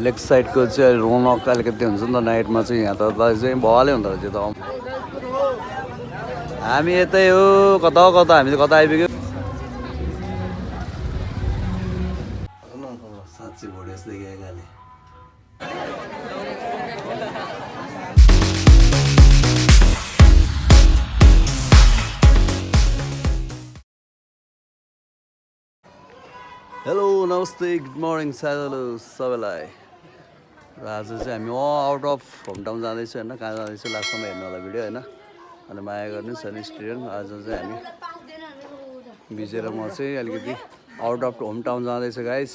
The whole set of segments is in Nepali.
लेग साइडको चाहिँ रौनक अलिकति हुन्छ नि त नाइटमा चाहिँ यहाँ त चाहिँ भवालै हुँदो रहेछ त हामी यतै हो कता हामी त कता आइपुग्यो साँच्चै भोडे जस्तो देखिएकाले हेलो नमस्ते गुड मर्निङ साथीहरू सबैलाई र आज चाहिँ हामी आउट अफ होम टाउन जाँदैछौँ होइन कहाँ जाँदैछौँ लास्टसम्म हेर्नु होला भिडियो होइन अनि माया गर्नु सनी स्टेडियम आज चाहिँ हामी विजय र म चाहिँ अलिकति आउट अफ होम टाउन जाँदैछ गाइज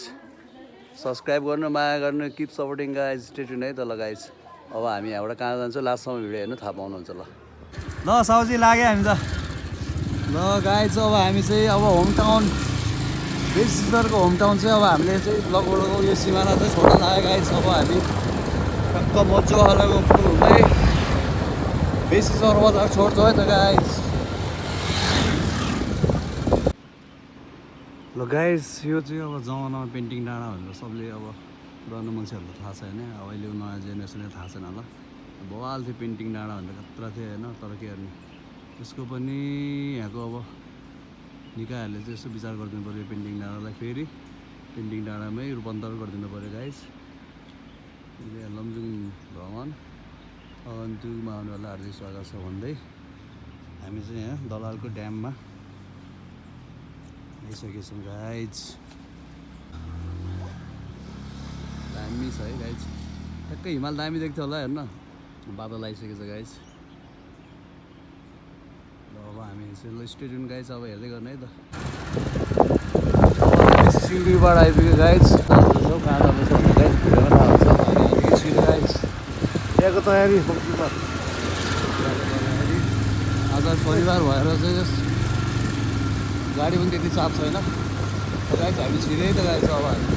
सब्सक्राइब गर्नु माया गर्नु keep supporting guys stay tune है त ल गाइज अब हामी यहाँबाट कहाँ जान्छौँ लास्टसम्म भिडियो हेर्नु थाहा पाउनुहुन्छ ल साउजी लाग्यो हामी त ल गाइज अब हामी चाहिँ अब होम टाउन बेस सिस्टरको होम टाउन चाहिँ अब हामीले चाहिँ लगभग यो सिमाना चाहिँ छोड्न लागेको गाइज अब हामी टक्क मजाको फुल हुँदै बेस सिस्टर बजार छोड्छौँ है त गाइज ल गाइज यो चाहिँ अब जमानामा पेन्टिङ डाँडा भनेर सबले अब पुरानो मान्छेहरूलाई थाहा छ होइन अब अहिले नयाँ जेनेरेसनले थाहा छैन होला बवाल थियो पेन्टिङ डाँडा भनेर खतरा थियो होइन तर के गर्ने त्यसको पनि यहाँको अब निकायहरूले चाहिँ यसो विचार गरिदिनु पऱ्यो पेन्टिङ डाँडालाई फेरि पेन्टिङ डाँडामै रूपान्तरण गरिदिनु पऱ्यो गाइस लमजुङ भ्रमण अगन्तुकमा आउनेहरूलाई हार्दिक स्वागत छ भन्दै हामी चाहिँ यहाँ दलालको ड्याममा आइसकेका छौँ गाइज दामी छ है गाइज ट्याक्कै हिमाल दामी देख्थ्यो होला हेर्न बादल आइसकेको छ गाइज अब हामी चाहिँ स्टेडियम गाइज अब हेर्दै गर्ने है त सिलगढीबाट आइपुग्यो गाइज जाँदैछौँ कहाँ जाँदैछौँ गाइज भिडियोमा थाहा हुन्छ आइपुग्यो सिलगढी गाइज यहाँको तयारी आज शनिबार भएर चाहिँ गाडी पनि त्यति चाप छैन गाइज हामी छिरै त गाइज अब हामी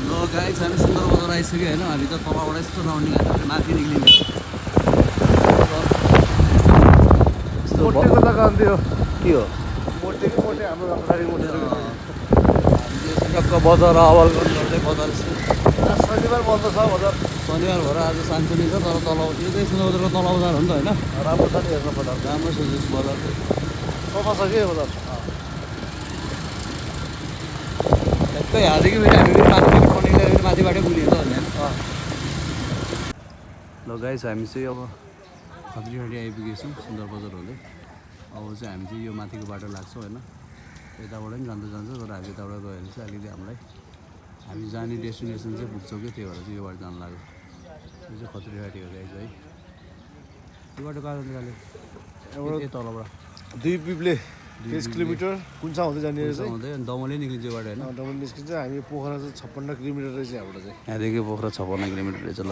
ल गाइज हामी सुन्दर बजार आइसक्यो होइन हामी त तलबाट यस्तो राउन्डिङ हाल्यो माथि निक्लिने मोटेको जग्गा अन्त्यो के हो मोटे कि मोटे हाम्रो गाडी मोटे टक्क बजार अवल गर्दै बजार शनिबार बन्द छ बजार शनिबार भएर आज सानसुनी छ तर तल यो चाहिँ सुन्दर बजारको तल बजार हो नि त होइन राम्रो छ नि हेर्नु बजार राम्रो छ जस बजार सफा छ कि बजार ठ्याक्कै यहाँदेखि फेरि हामी फेरि माथिबाटै पुग्ने त ल गाइस हामी चाहिँ अब खत्रीहाटी आइपुगेछौँ सुन्दर बजार हुँदै अब चाहिँ हामी चाहिँ यो माथिको बाटो लाग्छौँ होइन यताबाट पनि जान्छ तर हामी यताबाट गयो भने चाहिँ अलिकति हामीलाई हामी जाने डेस्टिनेसन चाहिँ पुग्छौँ कि त्यही भएर चाहिँ यो बाटो जानु लाग्यो यो चाहिँ खत्रीहाटी हो गाइस है यो बाटो कहाँ जान्छ गाली तलबाट 2 पिपले 30 किलोमिटर कुन्चा हुँदै जाने हुँदै दमले निक्लिन्छ यो बाटो होइन दमले निस्किन्छ हामी पोखरा चाहिँ 56 किलोमिटर रहेछ यहाँबाट चाहिँ यहाँदेखि पोखरा 56 किलोमिटर रहेछ ल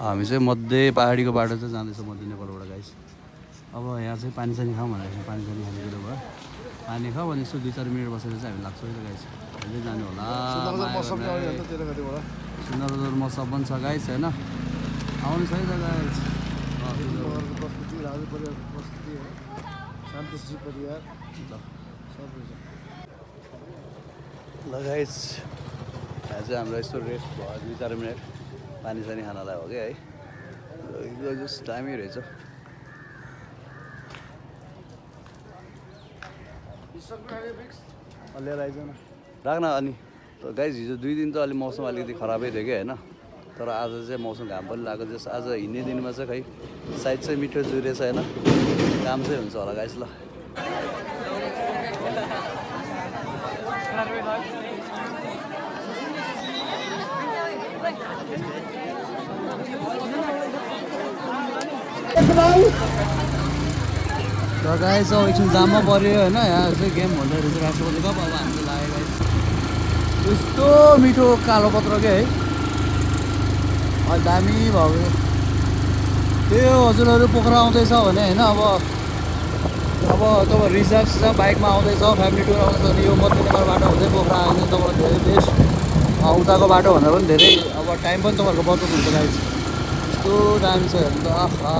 हामी चाहिँ मध्य पहाडीको बाटो चाहिँ जाँदैछौँ मध्य नेपालबाट गाइस अब यहाँ चाहिँ पानी सानी खाऊँ भनेर पानी सानी खाने कुरो भयो पानी खाऊ भने यसो 2-4 मिनट बसेर चाहिँ हामी लाग्छौँ है गाइस अहिले जानु होला सुन्दर बजार मसब पनि छ गाइस होइन आउनु छ है त गाइस ल गाइस यहाँ चाहिँ हाम्रो यस्तो रेस्ट भयो 2-4 मिनट पानी सानी खानलाई हो क्या है जस्ट दामी रहेछ लिएर आइज न राख्न अनि गाइस हिजो 2 दिन त अलिक मौसम अलिकति खराबै थियो कि होइन तर आज चाहिँ मौसम घाम पनि लागेको जस आज हिँड्ने दिनमा चाहिँ खै सायद चाहिँ मिठो जुरेछ होइन काम चाहिँ हुन्छ होला गाइस ल र गाइस अब एकछिन जाममा पऱ्यो होइन यहाँ चाहिँ गेम भन्दै रहेछ राष्ट्रपति कप अब हामी लाग्यो गाइस यस्तो मिठो कालो पत्र के है अहिले दामी भयो त्यही हो हजुरहरू पोखरा आउँदैछ भने होइन अब तपाईँ रिजर्भ बाइकमा आउँदैछ फ्यामिली टुर आउँदैछ भने यो मध्य नेपाल बाटो हुँदै पोखरा आयो भने तपाईँलाई धेरै बेस्ट उताको बाटो भन्दा पनि धेरै अब टाइम पनि तपाईँहरूको बचत हुन्छ गाइस यस्तो दामी छ हेर्नु त आहा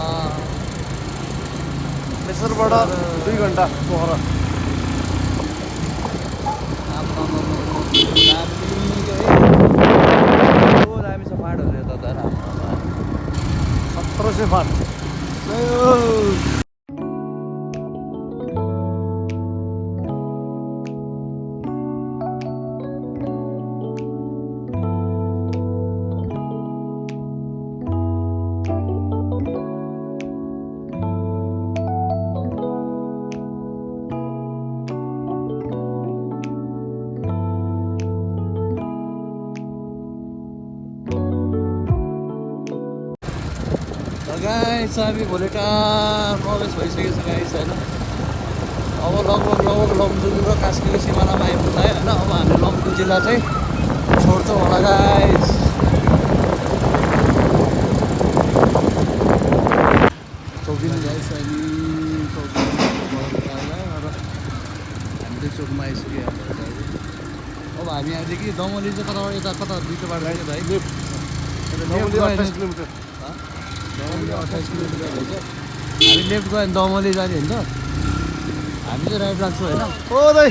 मेसरबाट 2 घन्टा पोखरा 100% fun. गाइस हामी भोलिका प्रवेश भइसकेको छ गाइस होइन अब लगभग लमजुङ र कास्कीको सिमानामा आइपुग्दा होइन अब हामी लमजुङ जिल्ला चाहिँ छोड्छौँ होला गाइस चौकिन गाइस हामी चाहिँ चोकमा आइसक्यो अब हामी यहाँदेखि दमली चाहिँ कता यता कता दुईवटा बाटो आयो भाइ Normally 28 किलोमिटर. 28 किलोमिटर हुन्छ हामी लेफ्ट गयो भने दमली जाने हुन्छ हामी चाहिँ राइट लाग्छौँ होइन ओ दाइ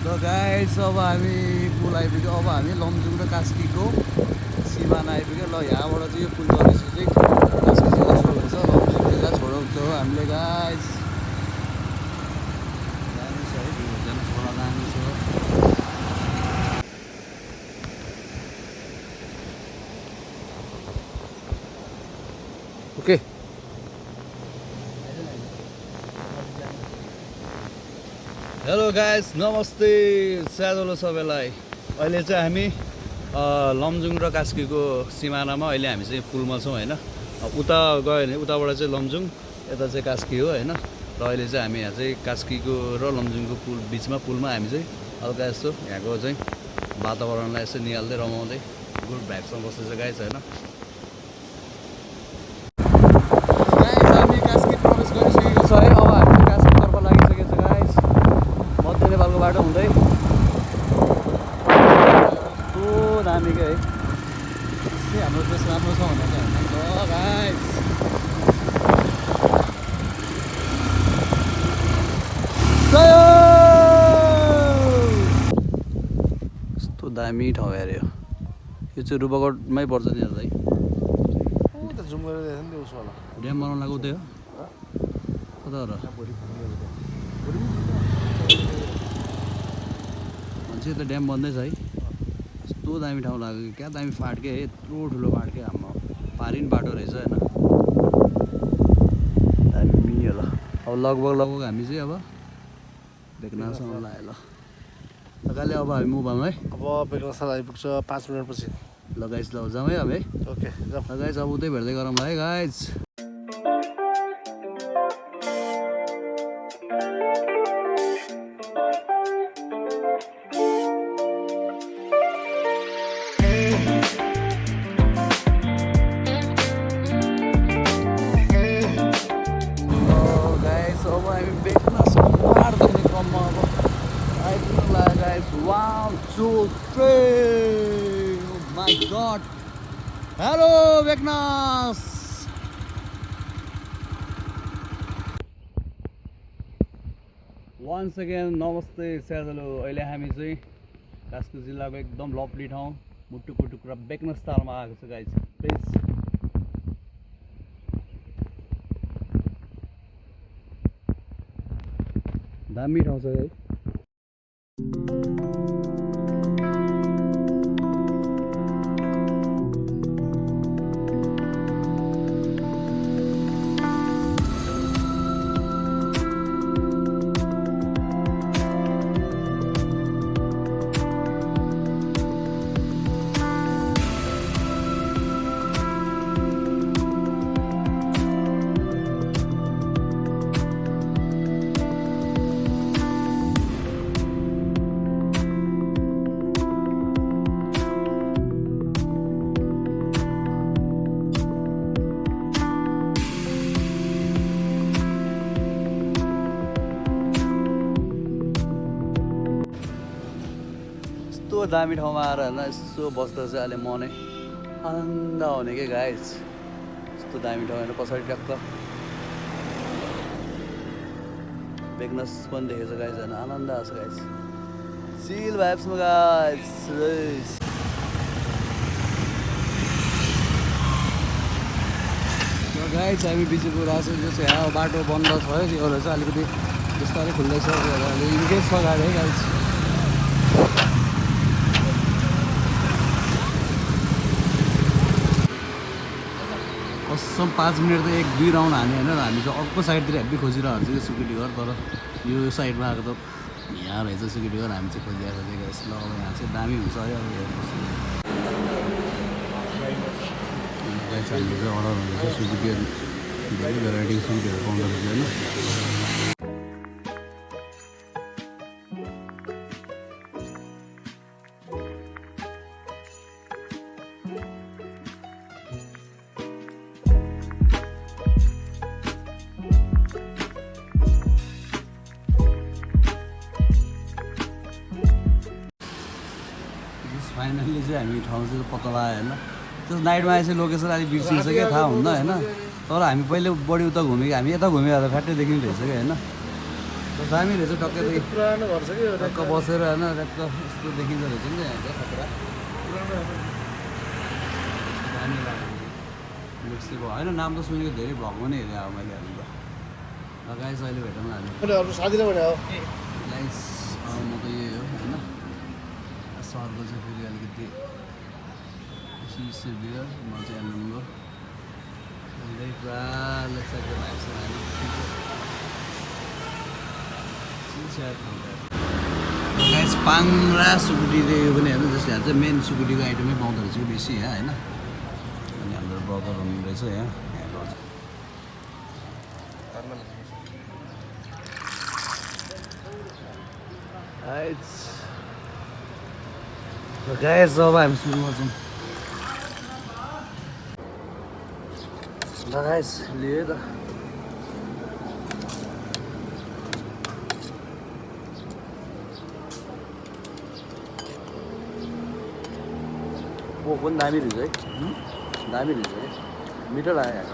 ल गाइस अब हामी पुल आइपुग्यो अब हामी लमजुङ र कास्कीको सिमाना आइपुग्यो ल यहाँबाट चाहिँ यो पुल चलेपछि चाहिँ कास्की जिल्ला छोड्नुहुन्छ लमजुङ जिल्ला छोडाउँछ हो हामीले गाइस दामी छ है दुईजना छोडा दामी छ ओके हेलो गाइस नमस्ते स्यादोलो सबैलाई अहिले चाहिँ हामी लमजुङ र कास्कीको सिमानामा अहिले हामी चाहिँ पुलमा छौँ होइन उता गयो भने उताबाट चाहिँ लमजुङ यता चाहिँ कास्की हो होइन र अहिले चाहिँ हामी यहाँ चाहिँ कास्कीको र लमजुङको पुल बिचमा पुलमा हामी चाहिँ हल्का यस्तो यहाँको चाहिँ वातावरणलाई यसो निहाल्दै रमाउँदै गुड भाइबसँग बस्दैछ गाइस होइन गरिसकेको छ है अब हामी कास्कीतर्फ लागिसकेको छ गाइस मध्य नेपालको बाटो हुँदै कस्तो दामीकै है त्यस्तै हाम्रो देश राम्रो छ भनेर चाहिँ होइन ल गाइस कस्तो दामी ठाउँ अरे यो चाहिँ रुबाकोटमै पर्छ नि है जुम गरेर देख्छ नि त्यो उसो होला ड्याम बनाउनु लाग्यो उतै हो कता र मान्छे त ड्याम बन्दैछ है कस्तो दामी ठाउँ लाग्यो क्या दामी फाट्के है यत्रो ठुलो फाट्के हाम्रो पारिन बाटो रहेछ होइन दामी होला अब लगभग हामी चाहिँ अब बेकनासम्म लाग्यो ल कहिले अब हामी मुभामा है अब बेकनासम्म आइपुग्छ 5 मिनटपछि ल गाइस ल जाउँ है अब है ओके जाउँ ल गाइस अब उतै भेट्दै गरौँ है guys Wow, 2, 3. Oh my god. Hello, Veknas. Once again, namaste, स्यादलो अहिले हामी चाहिँ कास्की जिल्लाको एकदम लभली ठाउँ मुटुको टुक्रा बेकनास तालमा आएको छ गाइस प्लिज दामी ठाउँ छ है यस्तो दामी ठाउँमा आएर होइन यसो बस्दा चाहिँ अहिले मनै आनन्द हुने के गाइस यस्तो दामी ठाउँ होइन पछाडि टक्क बेकनास पनि देखेको छ गाइस होइन आनन्द आएको छ गाइस चिल भाइब्समा गाइस गाइस हामी बिचको राजको चाहिँ यहाँ बाटो बन्द छ है त्यो भएर चाहिँ अलिकति बिस्तारै खुल्दैछ इन्गेज छ गाडी है गाइस कसम 5 मिनट त 1-2 राउन्ड हाने होइन हामी चाहिँ अर्को साइडतिर हेब्बी खोजिरहेको छ कि सिक्युरिटी घर तर यो साइडमा आएको त यहाँ रहेछ सिक्युरिटी घर हामी चाहिँ खोजिरहेको चाहिँ गाइस ल अब यहाँ चाहिँ दामी हुन्छ है अब हेर्नुहोस् गाइस हामीले चाहिँ अर्डर हुँदैछ सिक्युरिटी धेरै भेराइटीको सिक्युरिटीहरू पाउँदो रहेछ होइन फाइनल्ली चाहिँ हामी ठाउँ चाहिँ पत्ता लगायो होइन त्यो नाइटमा आएपछि लोकेसन अलिक बिर्सिन्छ क्या थाहा हुन्न होइन तर हामी पहिले बढी उता घुमेको हामी यता घुमेको त फ्याट्टै देखिने रहेछ क्या होइन दामी रहेछ टक्कै पुरानो घर छ कि टक्क बसेर होइन टक्क यस्तो देखिँदो रहेछ नि यहाँ चाहिँ खतरा दामी लाग्यो होइन नाम त सुनेको धेरै भ्लगमा नै हेरेँ अब मैले हेर्नु त गाइस अहिले भेटौँ हामी गाइस म त यही हो होइन सहरको चाहिँ फेरि अलिकति बियर म चाहिँ एलुङ्गो धेरै पुरा लेक्साइटेड भएको छ गाइस पाङ र सुकुटीले यो पनि हेर्नु जस्तो यहाँ चाहिँ मेन सुकुटीको आइटमै पाउँदो रहेछ कि बेसी यहाँ होइन अनि हाम्रो ब्रदर हुनुहुँदैछ यहाँ गाइस अब हामी सुरु गर्छौँ ल गाइस लिएँ त कोक पनि दामी रहेछ है दामी रहेछ है मिठो लाग्यो यहाँ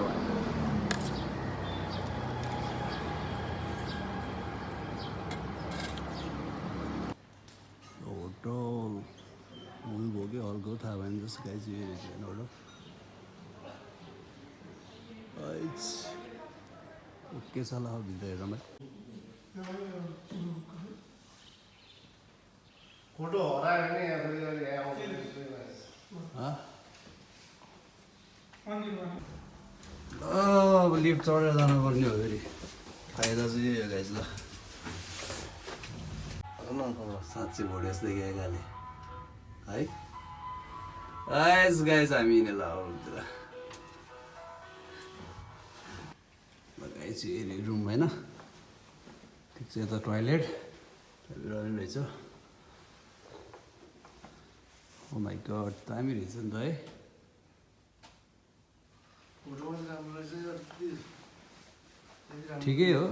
होटल मुभी भयो कि हलको थाहा भएन जस्तो गाइस यो रहेछ होइन होटल ओके छ ल भित्र हेरौँ फोटो हरायो भने अब लिफ्ट चढेर जानुपर्ने हो फेरि फाइदा चाहिँ यही हो गाइस ल साँच्चै भोट यस्तो देखेँ गाली है गाइस हामी हिँडेर ल गाइस हेरी रुम होइन ठिक छ यता टोइलेट रहेछ ओ माई गड दामी रहेछ नि त है ठिकै हो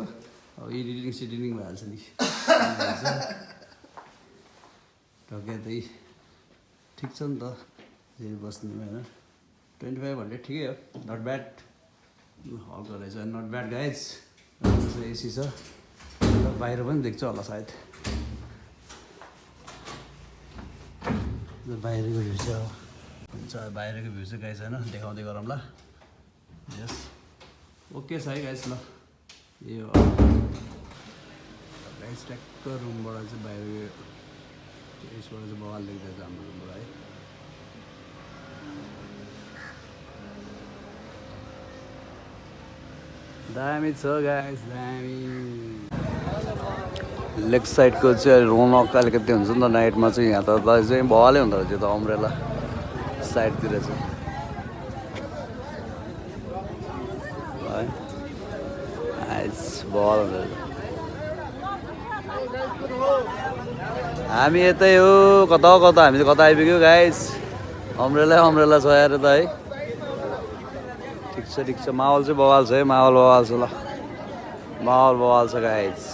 अब एडिटिङ सेडिटिङ भइहाल्छ नि टक्कै त्यही ठिक छ नि त फेरि बस्नुमा होइन 2500 ठिकै हो नट ब्याड हल्का रहेछ नट ब्याड गाइज एसी छ बाहिर पनि देख्छ होला सायद बाहिरको भ्यू चाहिँ अब हुन्छ बाहिरको भ्यू चाहिँ गाइज होइन देखाउँदै गरौँ ल यस ओके छ है गाइज ल यो गाइज ट्याक्क रुमबाट चाहिँ बाहिर यसबाट चाहिँ बवाल देख्दैछ हाम्रो रुमबाट है दामी छ गाइस दामी लेग साइडको चाहिँ रौनक अलिकति हुन्छ नि त नाइटमा चाहिँ यहाँ त चाहिँ बवालै हुँदो रहेछ त्यो त अम्ब्रेला साइडतिर चाहिँ है बवाल हुँदो रहेछ हामी यतै हो कता कता हामी चाहिँ कता आइपुग्यो गाइस अम्ब्रेला छ यार त है ठिक छ माहौल चाहिँ बवाल छ है माहौल बवाल छ ल माहौल बवाल छ गाइस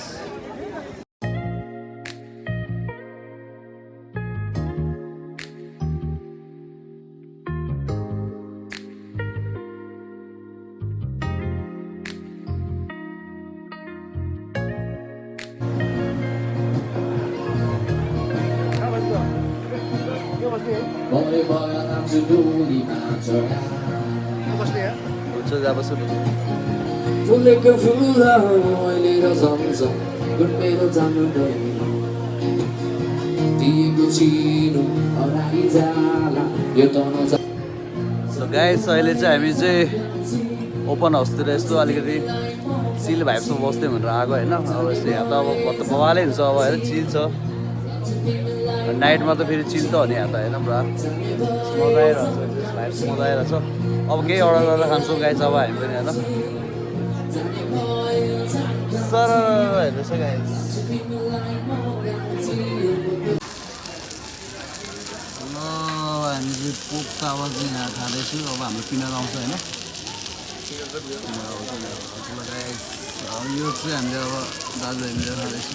हुन्छ जब सुरु फुलेको फुल अहिले र जमझम गुन्मेरो जान्दैन दिएको चिनो हराइ जाला यो त नजा सो गाइस अहिले चाहिँ हामी चाहिँ ओपन हाउसतिर यस्तो अलिकति चिल भाइबसमा बस्दै भनेर आएको होइन अब यस्तो यहाँ त अब बवालै हुन्छ अब होइन चिल छ नाइटमा त फेरि चिल त हो नि यहाँ त होइन पुरा मजा आइरहेछ भाइब्स मजा आइरहेछ अब केही अर्डर गरेर खान्छौँ गाइस अब हामी पनि होइन सर हेर्नुहोस् है गाइस हामी चाहिँ पोक तावा चाहिँ यहाँ खाँदैछु अब हाम्रो किनेर आउँछ होइन यो चाहिँ हामीले अब दाजुभाइ मिलेर खाँदैछु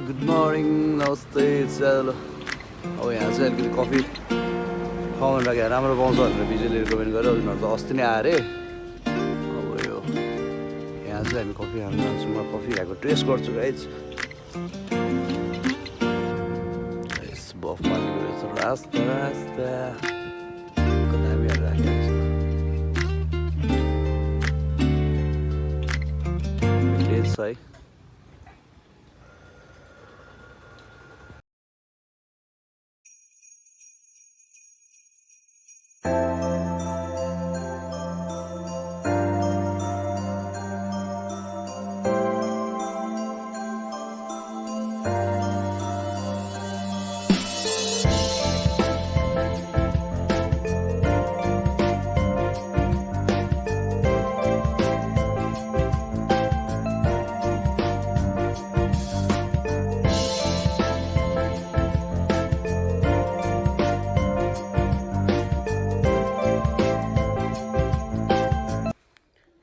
गुड मर्निङ नमस्ते चलो अब यहाँ चाहिँ अलिकति कफी खाउनु लागि राम्रो पाउँछ भनेर बिजुले रिकमेन्ड गर्यो उनीहरू त अस्ति नै आयो अरे अब यो यहाँ चाहिँ हामी कफी खानु जान्छौँ म कफी खाएको टेस्ट गर्छु गाइज बफ मार्केको रहेछ रास्ता रास्ता दामीहरू राखेको छ है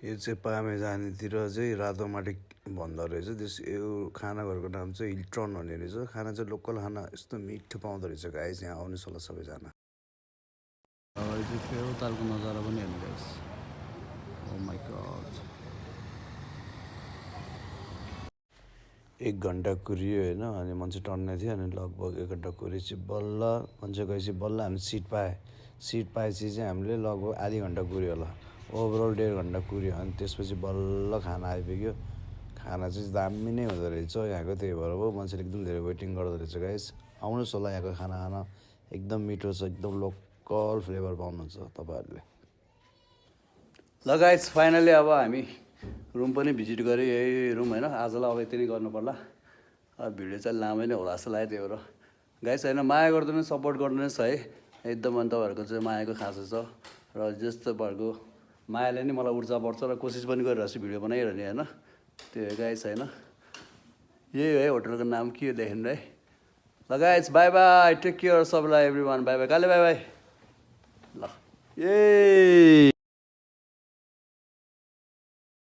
यो चाहिँ पामे जानेतिर चाहिँ रातो माटी भन्दो रहेछ त्यस यो खानाहरूको नाम चाहिँ हिल्ट्रन भन्ने रहेछ खाना चाहिँ लोकल खाना यस्तो मिठो पाउँदो रहेछ गाइस यहाँ आउनुहोस् होला सबैजना अब यो चाहिँ फेउतालको नजारा पनि हेर्नु गाइस ओ माइ गॉड 1 घन्टा कुरियो होइन अनि मान्छे टन्नै थियो अनि लगभग 1 घन्टा कुरेपछि बल्ल मान्छे गएपछि बल्ल हामी सिट पाएपछि चाहिँ हामीले लगभग आधी घन्टा कुर्यो होला ओभरअल 1.5 घन्टा कुर्यो अनि त्यसपछि बल्ल खाना आइपुग्यो खाना चाहिँ दामी नै हुँदो रहेछ यहाँको त्यही भएर हो मान्छेले एकदम धेरै वेटिङ गर्दो रहेछ गाइस आउनुहोस् होला यहाँको खाना खान एकदम मिठो छ एकदम लोकल फ्लेभर पाउनुहुन्छ तपाईँहरूले ल गाइस फाइनली अब हामी रुम पनि भिजिट गऱ्यो यही रुम होइन आजलाई अब यति नै गर्नु पर्ला अब भिडियो चाहिँ लामै नै होला जस्तो लाग्यो त्यही भएर गाइस होइन माया गरिदिनु सपोर्ट गर्नुहोस् है एकदम अनि तपाईँहरूको चाहिँ मायाको खाँचो छ र जस्तो तपाईँहरूको मायाले नै मलाई ऊर्जा बढ्छ र कोसिस पनि गरिरहेको छु भिडियो बनाइरहने होइन त्यो हो गाइस होइन यही हो है होटलको नाम के हो लेख्नु है ल guys bye bye take care सबैलाई एभ्री वान बाई बाई कहिले बाई बाई ल ए